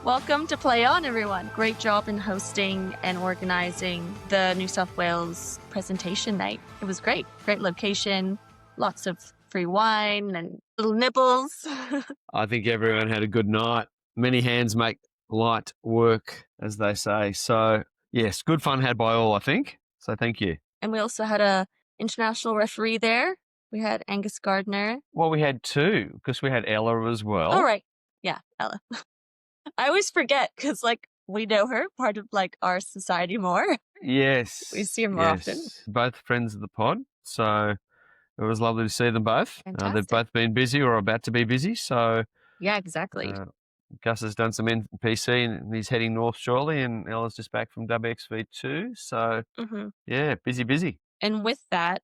Welcome to Play On, everyone. Great job in hosting and organizing the New South Wales presentation night. It was great. Great location, lots of free wine and little nibbles. I think everyone had a good night. Many hands make light work, as they say. So, yes, good fun had by all, I think. So thank you. And we also had a international referee there. We had Angus Gardner. Well, we had two, because we had Ella as well. Oh, right. Yeah, Ella. I always forget because, we know her, part of, our society more. Yes. We see her more often. Both friends of the pod. So it was lovely to see them both. They've both been busy or about to be busy. So yeah, exactly. Gus has done some NPC and he's heading north shortly, and Ella's just back from WXV2. So, yeah, busy. And with that,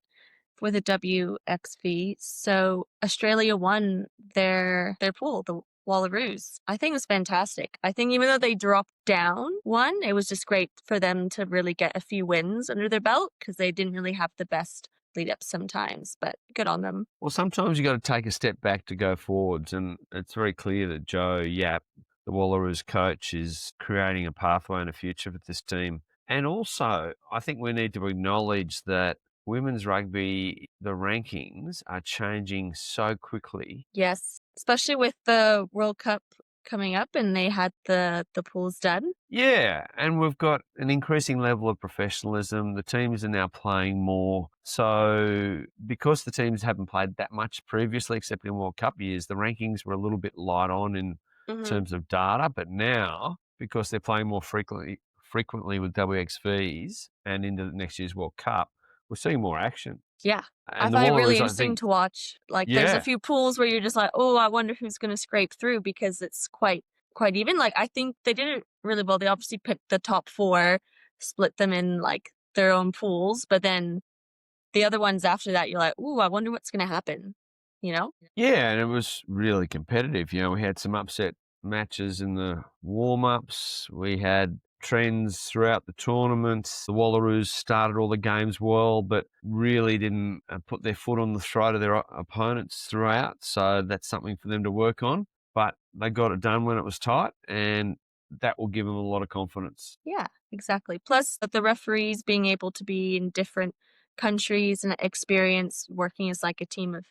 for the WXV, so Australia won their pool, the Wallaroos. I think it was fantastic. I think even though they dropped down one, it was just great for them to really get a few wins under their belt because they didn't really have the best lead up sometimes, but good on them. Well, sometimes you got to take a step back to go forwards, and it's very clear that Joe Yap, the Wallaroos coach, is creating a pathway and a future for this team. And also, I think we need to acknowledge that women's rugby, the rankings are changing so quickly. Yes, especially with the World Cup coming up and they had the pools done. Yeah, and we've got an increasing level of professionalism. The teams are now playing more. So because the teams haven't played that much previously, except in World Cup years, the rankings were a little bit light on in terms of data. But now, because they're playing more frequently with WXVs and into next year's World Cup, we're seeing more action. Yeah, I find it really interesting to watch. There's a few pools where you're just like, oh, I wonder who's going to scrape through because it's quite even. I think they did it really well. They obviously picked the top four, split them in their own pools, but then the other ones after that, you're like, oh, I wonder what's going to happen, Yeah, and it was really competitive. We had some upset matches in the warm-ups. We had trends throughout the tournament. The Wallaroos started all the games well, but really didn't put their foot on the throat of their opponents throughout. So that's something for them to work on. But they got it done when it was tight, and that will give them a lot of confidence. Yeah, exactly. Plus, the referees being able to be in different countries and experience working as a team of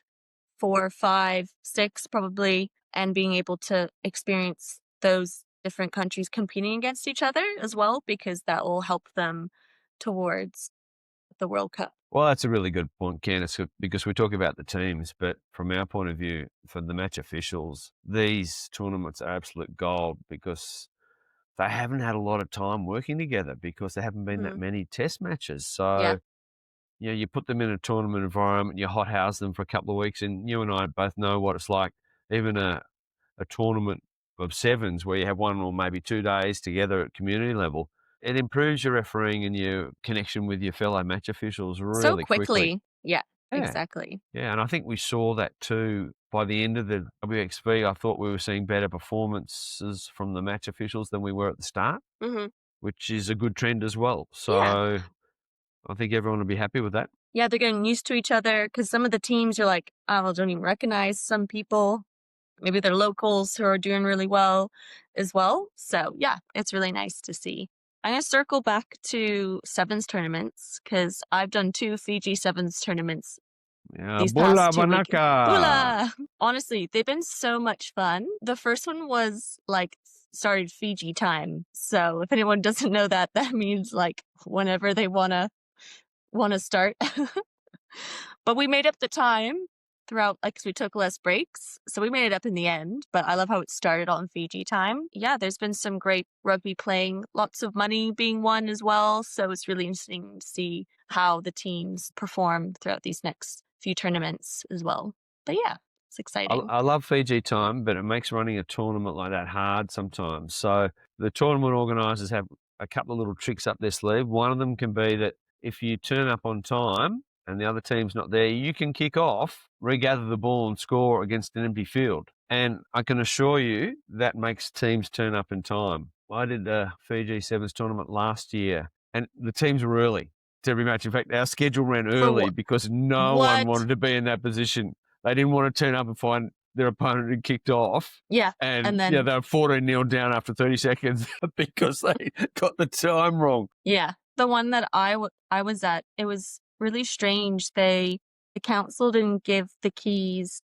4, 5, 6 probably, and being able to experience those different countries competing against each other as well, because that will help them towards the World Cup. Well, that's a really good point, Candace, because we talk about the teams, but from our point of view, for the match officials, these tournaments are absolute gold because they haven't had a lot of time working together because there haven't been that many test matches. So, you put them in a tournament environment, you hothouse them for a couple of weeks, and you and I both know what it's like, even a tournament of sevens where you have 1 or maybe 2 days together at community level. It improves your refereeing and your connection with your fellow match officials really so quickly. Yeah, exactly. Yeah, and I think we saw that too. By the end of the WXV, I thought we were seeing better performances from the match officials than we were at the start, which is a good trend as well. So I think everyone will be happy with that. Yeah, they're getting used to each other because some of the teams are like, I don't even recognize some people. Maybe they're locals who are doing really well as well. So, yeah, it's really nice to see. I'm going to circle back to sevens tournaments because I've done 2 Fiji sevens tournaments. These past 2 weekends. Bula! Honestly, they've been so much fun. The first one was started Fiji time. So if anyone doesn't know that, that means whenever they want to start. But we made up the time throughout, because we took less breaks. So we made it up in the end, but I love how it started on Fiji time. Yeah, there's been some great rugby playing, lots of money being won as well. So it's really interesting to see how the teams perform throughout these next few tournaments as well. But yeah, it's exciting. I love Fiji time, but it makes running a tournament like that hard sometimes. So the tournament organisers have a couple of little tricks up their sleeve. One of them can be that if you turn up on time and the other team's not there, you can kick off, regather the ball and score against an empty field. And I can assure you that makes teams turn up in time. I did the Fiji Sevens tournament last year and the teams were early to every match. In fact, our schedule ran early because no one wanted to be in that position. They didn't want to turn up and find their opponent had kicked off. Yeah. And And then, they were 14-0 down after 30 seconds because they got the time wrong. yeah, the one that I was at, it was really strange. The council didn't give the keys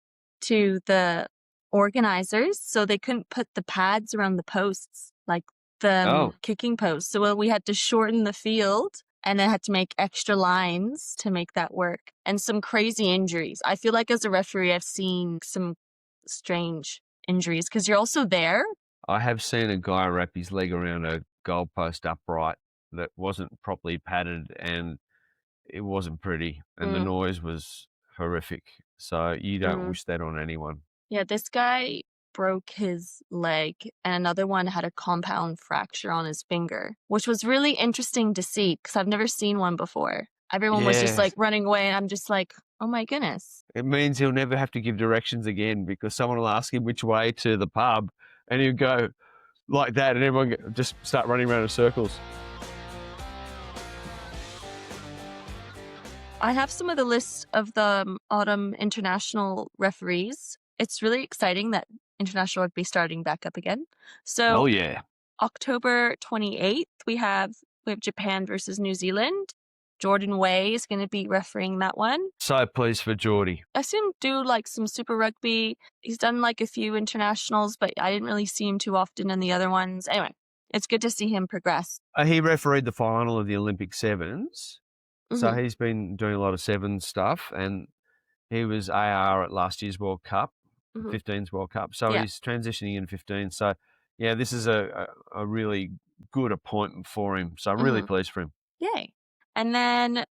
to the organizers, so they couldn't put the pads around the posts, like the Oh. kicking posts. So we had to shorten the field and then had to make extra lines to make that work. And some crazy injuries. I feel like as a referee, I've seen some strange injuries because you're also there. I have seen a guy wrap his leg around a goalpost upright that wasn't properly padded, and it wasn't pretty, and the Mm, noise was horrific. So you don't mm. wish that on anyone. Yeah, this guy broke his leg, and another one had a compound fracture on his finger, which was really interesting to see because I've never seen one before. Everyone was just Yeah. like running away, and I'm just like, oh my goodness. It means he'll never have to give directions again because someone will ask him which way to the pub, and he'll go like that, and everyone just start running around in circles. I have some of the lists of the autumn international referees. It's really exciting that international rugby starting back up again. Oh, So yeah. October 28th, we have Japan versus New Zealand. Jordan Way is going to be refereeing that one. So pleased for Geordie. I seen him do like some Super Rugby. He's done like a few internationals, but I didn't really see him too often in the other ones. Anyway, it's good to see him progress. He refereed the final of the Olympic Sevens. So Hmm. he's been doing a lot of sevens stuff, and he was AR at last year's World Cup, Hmm. 15's World Cup. So Yeah. he's transitioning in 15. So, yeah, this is a really good appointment for him. So I'm really Hmm. pleased for him. Yay. And then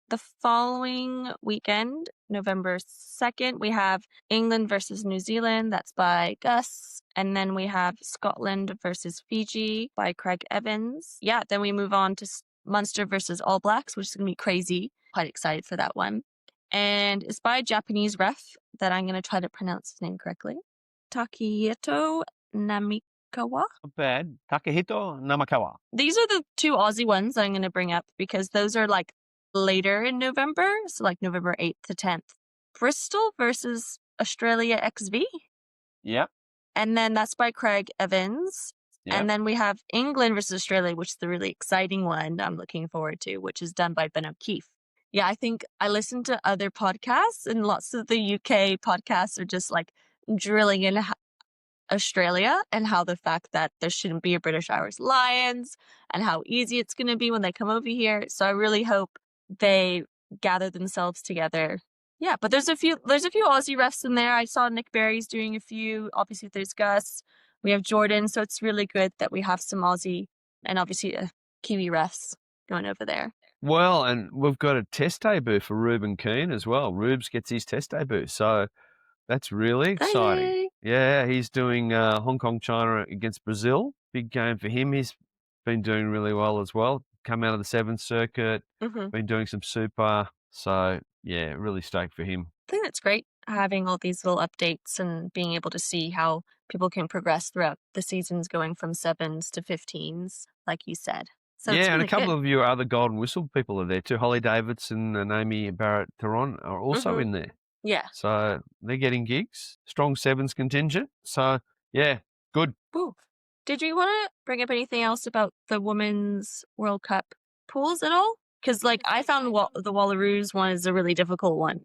the following weekend, November 2nd, we have England versus New Zealand. That's by Gus. And then we have Scotland versus Fiji by Craig Evans. Yeah, then we move on to Munster versus All Blacks, which is going to be crazy. Quite excited for that one. And it's by a Japanese ref that I'm going to try to pronounce his name correctly. Takehito Namikawa. Not bad. Takehito Namakawa. These are the two Aussie ones I'm going to bring up because those are like later in November. So like November 8th to 10th. Bristol versus Australia XV. Yep. And then that's by Craig Evans. Yep. And then we have England versus Australia, which is the really exciting one I'm looking forward to, which is done by Ben O'Keefe. Yeah, I think I listened to other podcasts and lots of the UK podcasts are just like drilling in Australia and how the fact that there shouldn't be a British Irish Lions and how easy it's going to be when they come over here. So I really hope they gather themselves together. Yeah, but there's a few Aussie refs in there. I saw Nick Barry's doing a few. Obviously, there's Gus. We have Jordan. So it's really good that we have some Aussie and obviously Kiwi refs going over there. Well, and we've got a test debut for Ruben Keane as well. Rubes gets his test debut. So that's really exciting. Exciting. Yeah, he's doing Hong Kong, China against Brazil. Big game for him. He's been doing really well as well. Come out of the Sevens circuit, Mm-hmm. been doing some super. So, yeah, really stoked for him. I think that's great having all these little updates and being able to see how people can progress throughout the seasons going from 7s to 15s, like you said. So it's Yeah, and really a couple good. of your other Golden Whistle people are there too. Holly Davidson and Amy Barrett-Theron are also Mm-hmm. in there. Yeah. So they're getting gigs. Strong Sevens contingent. So, yeah, good. Ooh. Did you want to bring up anything else about the Women's World Cup pools at all? Because like I found the Wallaroos one is a really difficult one.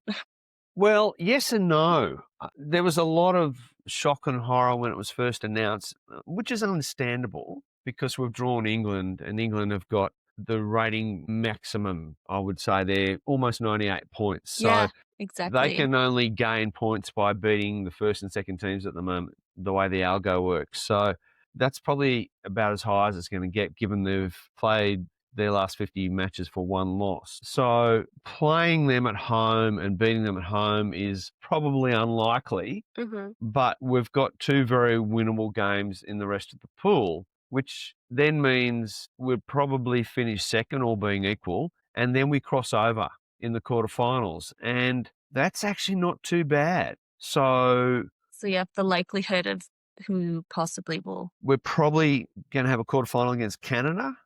Well, yes and no. There was a lot of shock and horror when it was first announced, which is understandable because we've drawn England and England have got the rating maximum, I would say. They're almost 98 points. So Yeah, they exactly. can only gain points by beating the first and second teams at the moment, the way the algo works. So that's probably about as high as it's going to get, given they've played their last 50 matches for one loss. So playing them at home and beating them at home is probably unlikely, Mm-hmm. but we've got two very winnable games in the rest of the pool, which then means we'll probably finish second, all being equal, and then we cross over in the quarterfinals. And that's actually not too bad. So So you have the likelihood of who possibly will. we're probably going to have a quarterfinal against Canada. Oh,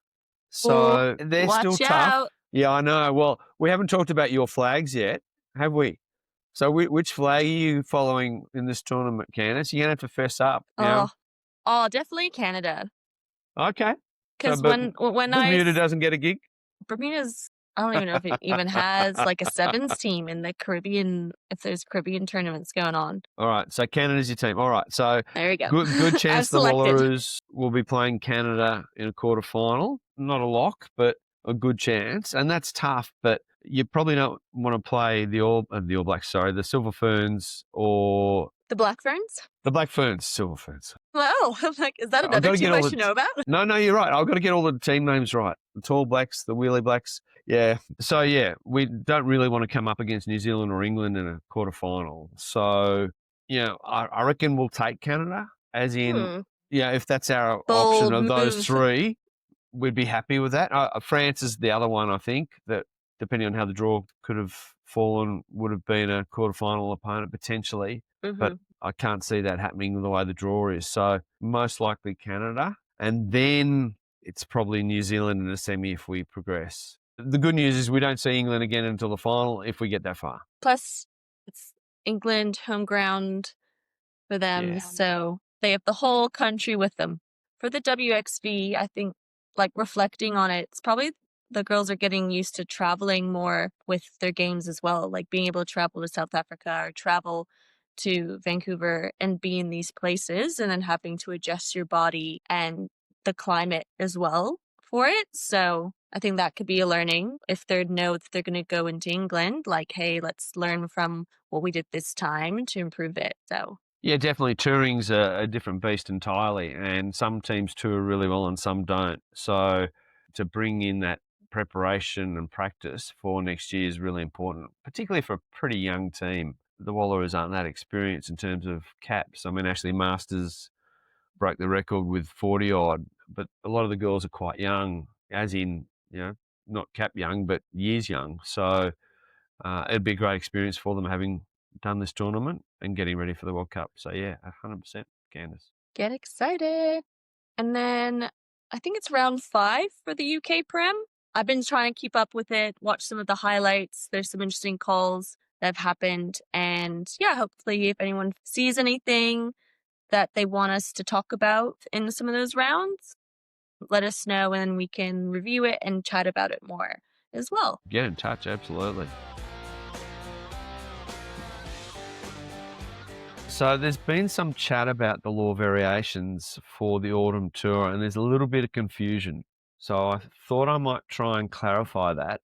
So they're still watch tough. out. Yeah, I know. Well, we haven't talked about your flags yet, have we? So which flag are you following in this tournament, Candace? You're going to have to fess up, you know? Oh, definitely Canada. Okay. So, Because but when Bermuda doesn't get a gig? Bermuda's, I don't even know if it even has like a sevens team in the Caribbean, if there's Caribbean tournaments going on. All right. So Canada's your team. All right. So There we go. good I've chance the selected. Wallaroos will be playing Canada in a quarterfinal. Not a lock, but a good chance. And that's tough, but you probably don't want to play the All Blacks, sorry, the Silver Ferns or The Black Ferns? the Black Ferns, Silver Ferns. Wow. I'm like, is that I've got another to get team all I the should know about? No, you're right. I've got to get all the team names right. The Tall Blacks, the Wheelie Blacks. Yeah. So yeah, we don't really want to come up against New Zealand or England in a quarterfinal. So, I reckon we'll take Canada, as in, if that's our option Bold of those move. three, we'd be happy with that. France is the other one, I think, that depending on how the draw could have fallen, would have been a quarterfinal opponent potentially. But I can't see that happening the way the draw is. So most likely Canada. And then it's probably New Zealand in the semi if we progress. The good news is we don't see England again until the final if we get that far. Plus, it's England, home ground for them. Yeah. So they have the whole country with them. For the WXV, I think, like reflecting on it, it's probably the girls are getting used to traveling more with their games as well, like being able to travel to South Africa or travel to Vancouver and be in these places and then having to adjust your body and the climate as well for it. So I think that could be a learning if they know that they're going to go into England, like, hey, let's learn from what we did this time to improve it. So yeah, definitely. Touring's a different beast entirely, and some teams tour really well and some don't. So to bring in that preparation and practice for next year is really important, particularly for a pretty young team. The Wallaroos aren't that experienced in terms of caps. I mean, Ashley Masters broke the record with 40 odd, but a lot of the girls are quite young, as in, not cap young, but years young. So it'd be a great experience for them having done this tournament and getting ready for the World Cup. So yeah, 100%, Candace. get excited. And then I think it's round 5 for the UK Prem. I've been trying to keep up with it, watch some of the highlights. There's some interesting calls that have happened. And yeah, hopefully if anyone sees anything that they want us to talk about in some of those rounds, let us know and we can review it and chat about it more as well. Get in touch, absolutely. So there's been some chat about the law variations for the autumn tour, and there's a little bit of confusion. So I thought I might try and clarify that.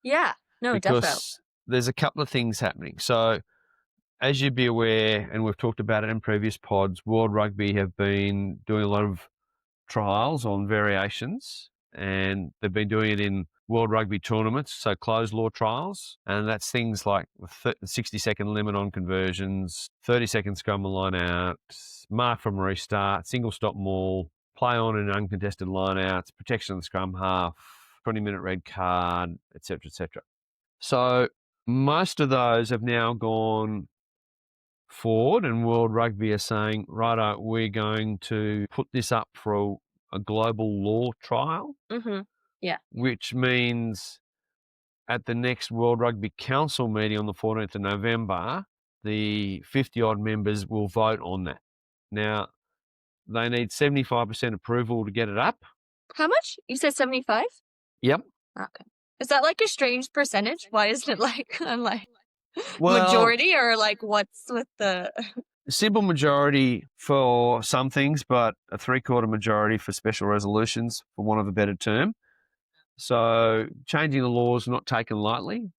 Yeah, no, definitely. Because there's a couple of things happening. So as you'd be aware, and we've talked about it in previous pods, World Rugby have been doing a lot of trials on variations, and they've been doing it in World Rugby tournaments, so closed law trials, and that's things like 60-second limit on conversions, 30-second scrum and line out, mark from restart, single stop maul, play on in uncontested line outs, protection of the scrum half, 20-minute red card, etc., etc. So most of those have now gone forward, and World Rugby are saying, righto, we're going to put this up for a global law trial. Yeah. Which means at the next World Rugby Council meeting on the 14th of November, the 50-odd members will vote on that. Now, they need 75% approval to get it up. How much? You said 75? Yep. Okay. Is that like a strange percentage? Why isn't it like, I'm like, Well, majority or like what's with the... Simple majority for some things, but a three-quarter majority for special resolutions, for want of a better term. So changing the law is not taken lightly.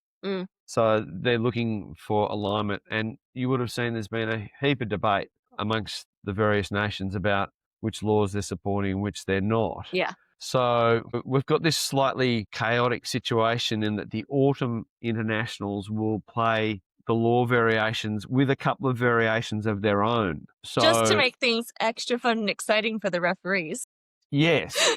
So they're looking for alignment. And you would have seen there's been a heap of debate amongst the various nations about which laws they're supporting and which they're not. Yeah. So we've got this slightly chaotic situation in that the autumn internationals will play the law variations with a couple of variations of their own. So just to make things extra fun and exciting for the referees. Yes.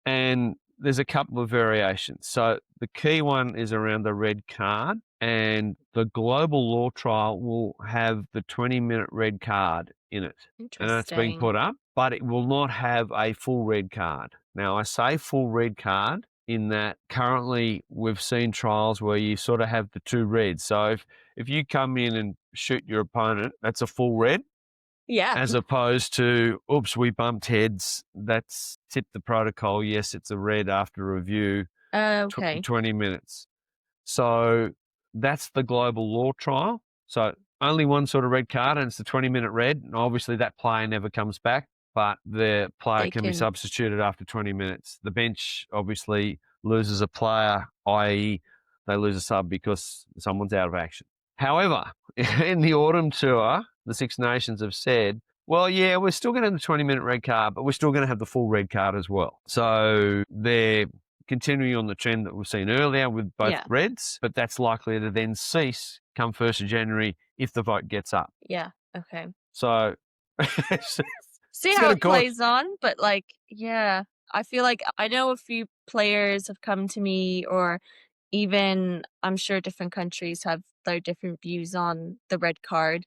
And there's a couple of variations. So the key one is around the red card, and the global law trial will have the 20-minute red card in it. And that's being put up, but it will not have a full red card. Now, I say full red card in that currently we've seen trials where you sort of have the two reds. So if you come in and shoot your opponent, that's a full red, Yeah. as opposed to, oops, we bumped heads, that's tipped the protocol. Yes, it's a red after review, Okay. 20 minutes. So that's the global law trial. So only one sort of red card, and it's the 20-minute red. And obviously that player never comes back, but the player They can be can. substituted after 20 minutes. The bench obviously loses a player, i.e., they lose a sub because someone's out of action. However, in the autumn tour, the Six Nations have said, well, yeah, we're still going to have the 20-minute red card, but we're still going to have the full red card as well. So they're continuing on the trend that we've seen earlier with both Yeah. reds, but that's likely to then cease come 1st of January if the vote gets up. Yeah. Okay. So it's See how going to it cause. plays on, but like, yeah, I feel like I know a few players have come to me, or even I'm sure different countries have their different views on the red card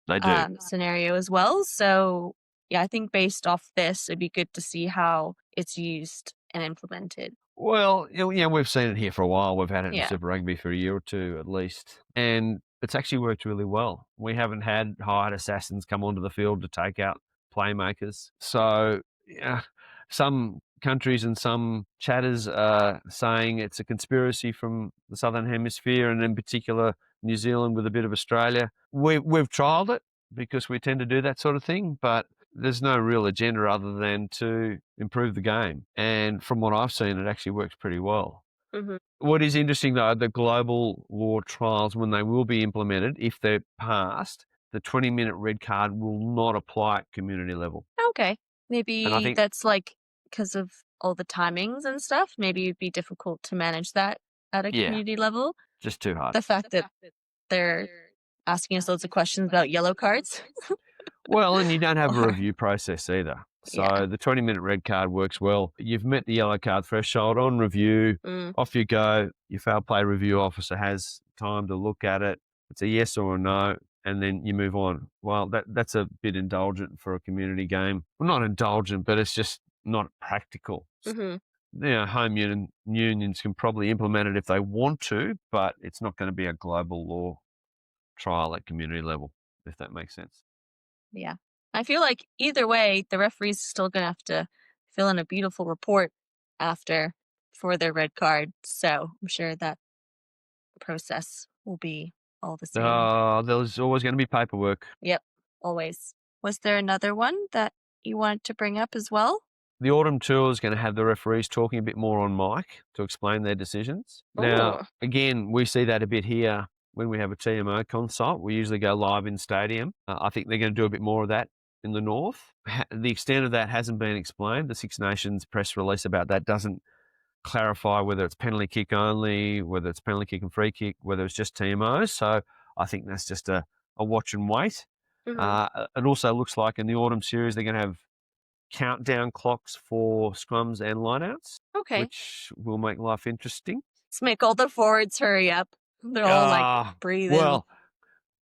They do. scenario as well. So, yeah, I think based off this, it'd be good to see how it's used and implemented. Well, yeah, we've seen it here for a while. We've had it in Yeah. Super Rugby for a year or two at least. And it's actually worked really well. We haven't had hired assassins come onto the field to take out playmakers. So, yeah, some countries and some chatters are saying it's a conspiracy from the Southern Hemisphere, and in particular New Zealand with a bit of Australia. We've trialled it because we tend to do that sort of thing, but there's no real agenda other than to improve the game. And from what I've seen, it actually works pretty well. Hmm. What is interesting, though, the global law trials, when they will be implemented, if they're passed, the 20-minute red card will not apply at community level. Okay. And I Maybe think, that's like because of all the timings and stuff. Maybe it'd be difficult to manage that at a yeah, community level. just too hard. The fact that they're asking us loads of questions about yellow cards. Well, and you don't have a Or review process either. yeah. So the 20-minute red card works well. You've met the yellow card threshold on review. Mm, Off you go. Your foul play review officer has time to look at it. It's a yes or a no, and then you move on. Well, that's a bit indulgent for a community game. Well, not indulgent, but it's just not practical. hmm. Home unions can probably implement it if they want to, but it's not going to be a global law trial at community level, if that makes sense. Yeah. I feel like either way, the referee's still gonna have to fill in a beautiful report after for their red card. So I'm sure that process will be all the same. There's always going to be paperwork. Yep, always. Was there another one that you wanted to bring up as well? The autumn tour is going to have the referees talking a bit more on mic to explain their decisions. Now, Oh. again, we see that a bit here when we have a TMO consult. We usually go live in stadium. I think they're going to do a bit more of that in the north. The extent of that hasn't been explained. The Six Nations press release about that doesn't clarify whether it's penalty kick only, whether it's penalty kick and free kick, whether it's just TMOs. So I think that's just a watch and wait. Hmm. It also looks like in the autumn series they're going to have countdown clocks for scrums and lineouts, Okay. which will make life interesting. Let's make all the forwards hurry up. They're all like breathing. Well,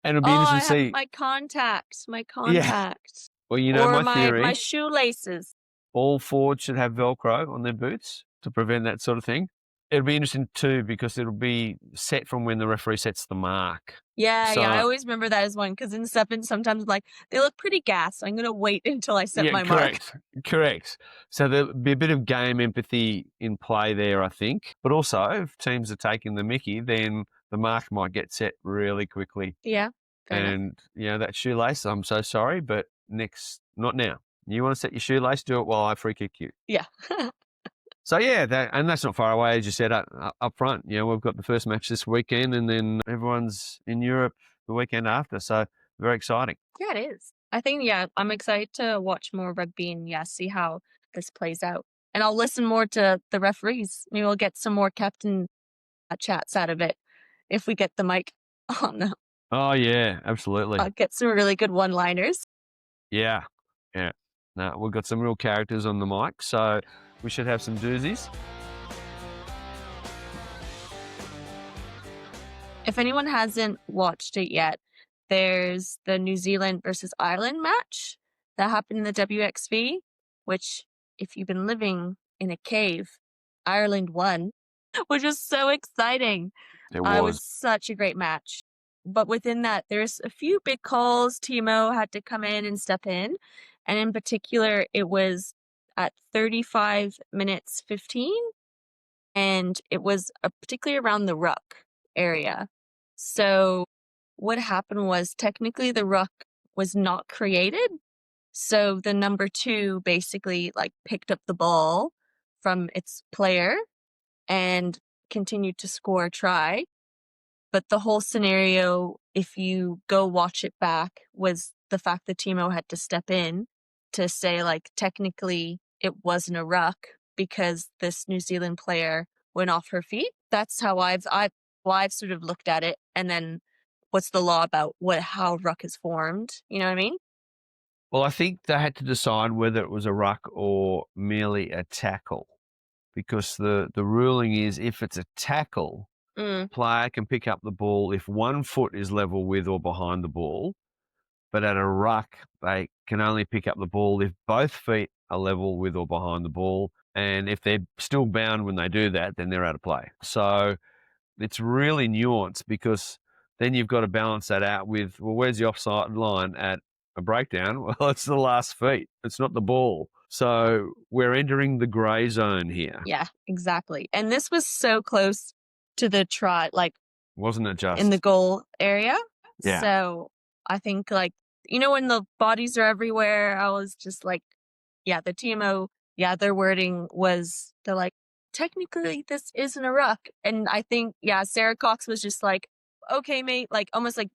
and it'll Oh, be interesting I to have see. my contacts, my Yeah. contacts. Well, Or my my theory, shoelaces. all forwards should have Velcro on their boots to prevent that sort of thing. It'll be interesting too because it'll be set from when the referee sets the mark. Yeah, I So, always remember that as one because in seven, sometimes I'm like, they look pretty gassed. I'm gonna wait until I set yeah, my mark. correct. So there'll be a bit of game empathy in play there, I think. But also, if teams are taking the mickey, then the mark might get set really quickly. Yeah, fair enough. And, that shoelace, I'm so sorry, but not now. You want to set your shoelace, do it while I free kick you. Yeah. So, yeah, that's not far away, as you said, up front. We've got the first match this weekend, and then everyone's in Europe the weekend after. So, very exciting. Yeah, it is. I think, yeah, I'm excited to watch more rugby and, yeah, see how this plays out. And I'll listen more to the referees. Maybe we'll get some more captain chats out of it if we get the mic on. Oh, yeah, absolutely. I'll get some really good one-liners. Yeah, yeah. No, we've got some real characters on the mic, so we should have some doozies. If anyone hasn't watched it yet, there's the New Zealand versus Ireland match that happened in the WXV, which if you've been living in a cave Ireland won, which was so exciting. It It was. was such a great match. But within that, there's a few big calls. Timo had to come in and step in. And in particular, it was at 35 minutes 15, and it was particularly around the ruck area. So what happened was technically the ruck was not created. So the number two basically like picked up the ball from its player and continued to score a try. But the whole scenario, if you go watch it back, was the fact that Timo had to step in to say, like, technically it wasn't a ruck because this New Zealand player went off her feet. That's how I've sort of looked at it. And then what's the law about how ruck is formed? You know what I mean? Well, I think they had to decide whether it was a ruck or merely a tackle, because the ruling is if it's a tackle, Mm, player can pick up the ball if one foot is level with or behind the ball, but at a ruck, they can only pick up the ball if both feet are level with or behind the ball. And if they're still bound when they do that, then they're out of play. So it's really nuanced, because then you've got to balance that out with, well, where's the offside line at a breakdown? Well, it's the last feet. It's not the ball. So we're entering the grey zone here. yeah, exactly. And this was so close to the try, like Wasn't it in the just? goal area. Yeah. So I think like, when the bodies are everywhere, I was just like, yeah, the TMO, yeah, their wording was they're like, technically this isn't a ruck. And I think, yeah, Sarah Cox was just like, okay, mate, like almost like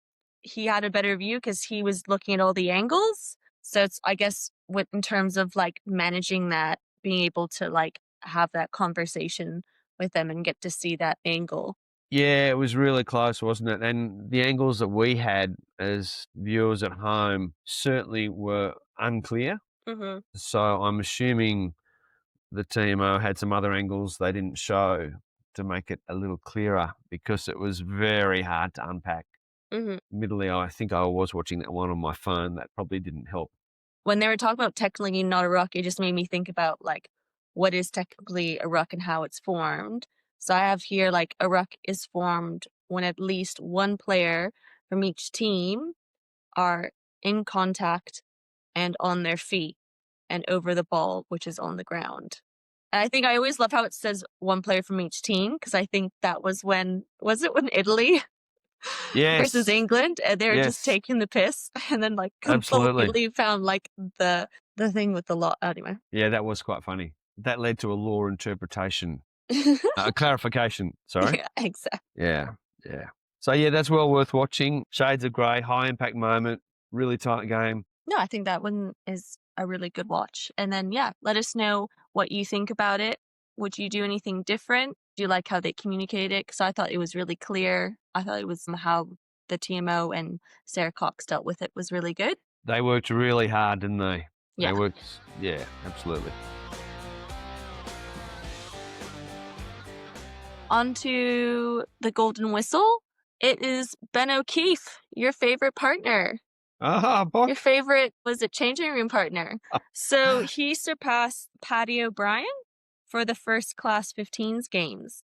he had a better view because he was looking at all the angles. So it's, I guess, in terms of like managing that, being able to like have that conversation with them and get to see that angle. Yeah, it was really close, wasn't it? And the angles that we had as viewers at home certainly were unclear. Mm-hmm. So I'm assuming the TMO had some other angles they didn't show to make it a little clearer, because it was very hard to unpack. Mm-hmm. Admittedly, I think I was watching that one on my phone. That probably didn't help. When they were talking about technically not a ruck, it just made me think about like what is technically a ruck and how it's formed. So I have here like a ruck is formed when at least one player from each team are in contact and on their feet and over the ball, which is on the ground. And I think I always love how it says one player from each team, because I think that was when Italy versus Yes, England, and they were just yes, taking the piss, and then like absolutely. completely found like the thing with the law. Anyway. Yeah, that was quite funny. That led to a law interpretation, a clarification. Sorry. Yeah, exactly. Yeah, yeah. So yeah, that's well worth watching. Shades of Grey, high impact moment, really tight game. No, I think that one is a really good watch. And then yeah, let us know what you think about it. Would you do anything different? Do you like how they communicated it? Because I thought it was really clear. I thought it was how the TMO and Sarah Cox dealt with it was really good. They worked really hard, didn't they? They Yeah. worked, yeah, absolutely. On to the golden whistle. It is Ben O'Keefe, your favorite partner. Ah, Your Bock. favorite, was it changing room partner? So he surpassed Paddy O'Brien for the first class 15s games.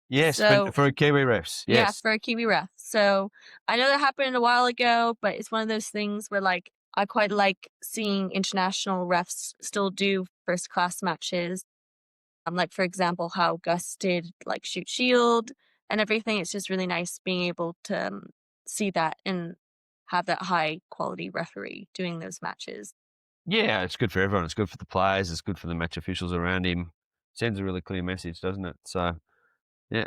Yes, So for Kiwi refs, yeah, yes. for a Kiwi ref. So I know that happened a while ago, but it's one of those things where like I quite like seeing international refs still do first class matches. Like for example, how Gus did like shoot shield and everything. It's just really nice being able to see that and have that high quality referee doing those matches. Yeah, it's good for everyone. It's good for the players. It's good for the match officials around him. Sends a really clear message, doesn't it? So, yeah,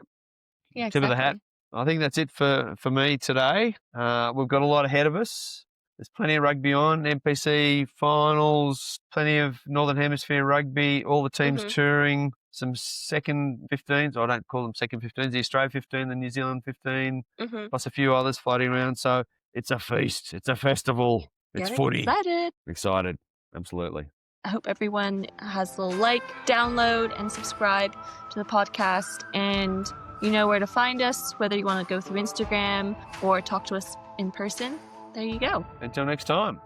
Yeah, tip of the hat. exactly. I think that's it for me today. We've got a lot ahead of us. There's plenty of rugby on, NPC finals, plenty of Northern Hemisphere rugby, all the teams Hmm. touring, some second 15s. I don't call them second 15s, the Australia 15, the New Zealand 15, Hmm. plus a few others floating around. So it's a feast. It's a festival. It's Get footy. excited. Excited. Absolutely. I hope everyone has a like, download, and subscribe to the podcast. And you know where to find us, whether you want to go through Instagram or talk to us in person. There you go. Until next time.